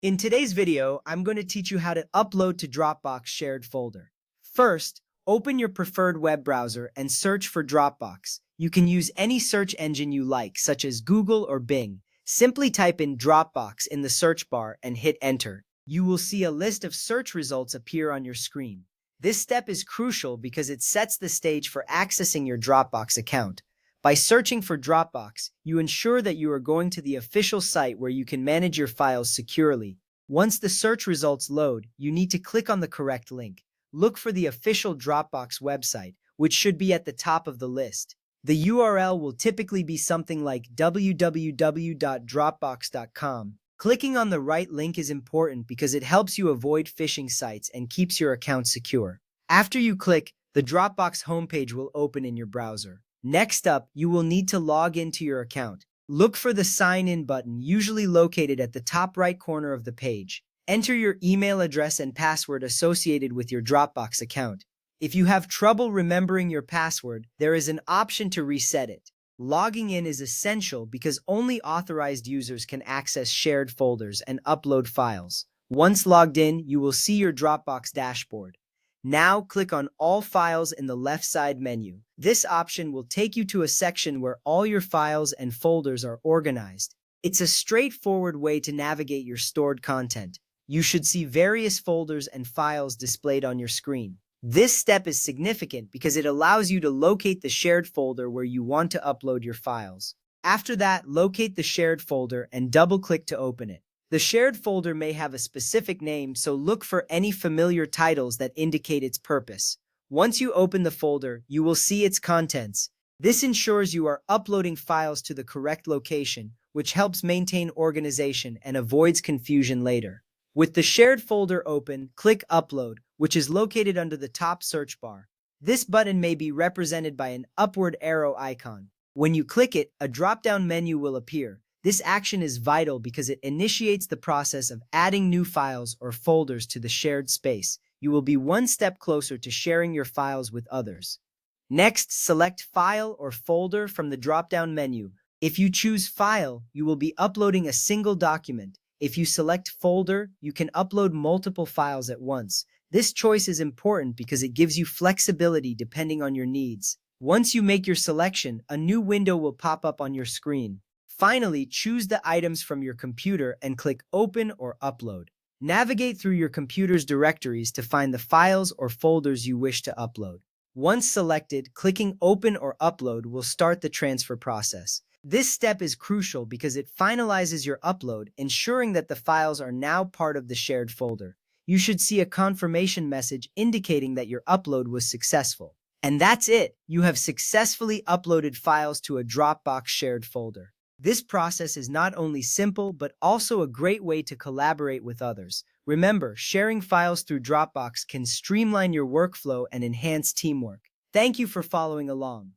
In today's video, I'm going to teach you how to upload to Dropbox shared folder. First, open your preferred web browser and search for Dropbox. You can use any search engine you like, such as Google or Bing. Simply type in Dropbox in the search bar and hit enter. You will see a list of search results appear on your screen. This step is crucial because it sets the stage for accessing your Dropbox account. By searching for Dropbox, you ensure that you are going to the official site where you can manage your files securely. Once the search results load, you need to click on the correct link. Look for the official Dropbox website, which should be at the top of the list. The URL will typically be something like www.dropbox.com. Clicking on the right link is important because it helps you avoid phishing sites and keeps your account secure. After you click, the Dropbox homepage will open in your browser. Next up, you will need to log into your account. Look for the Sign In button, usually located at the top right corner of the page. Enter your email address and password associated with your Dropbox account. If you have trouble remembering your password, there is an option to reset it. Logging in is essential because only authorized users can access shared folders and upload files. Once logged in, you will see your Dropbox dashboard. Now click on All Files in the left side menu. This option will take you to a section where all your files and folders are organized. It's a straightforward way to navigate your stored content. You should see various folders and files displayed on your screen. This step is significant because it allows you to locate the shared folder where you want to upload your files. After that, locate the shared folder and double-click to open it. The shared folder may have a specific name, so look for any familiar titles that indicate its purpose. Once you open the folder, you will see its contents. This ensures you are uploading files to the correct location, which helps maintain organization and avoids confusion later. With the shared folder open, click Upload, which is located under the top search bar. This button may be represented by an upward arrow icon. When you click it, a drop-down menu will appear. This action is vital because it initiates the process of adding new files or folders to the shared space. You will be one step closer to sharing your files with others. Next, select File or Folder from the drop-down menu. If you choose File, you will be uploading a single document. If you select Folder, you can upload multiple files at once. This choice is important because it gives you flexibility depending on your needs. Once you make your selection, a new window will pop up on your screen. Finally, choose the items from your computer and click Open or Upload. Navigate through your computer's directories to find the files or folders you wish to upload. Once selected, clicking Open or Upload will start the transfer process. This step is crucial because it finalizes your upload, ensuring that the files are now part of the shared folder. You should see a confirmation message indicating that your upload was successful. And that's it! You have successfully uploaded files to a Dropbox shared folder. This process is not only simple, but also a great way to collaborate with others. Remember, sharing files through Dropbox can streamline your workflow and enhance teamwork. Thank you for following along.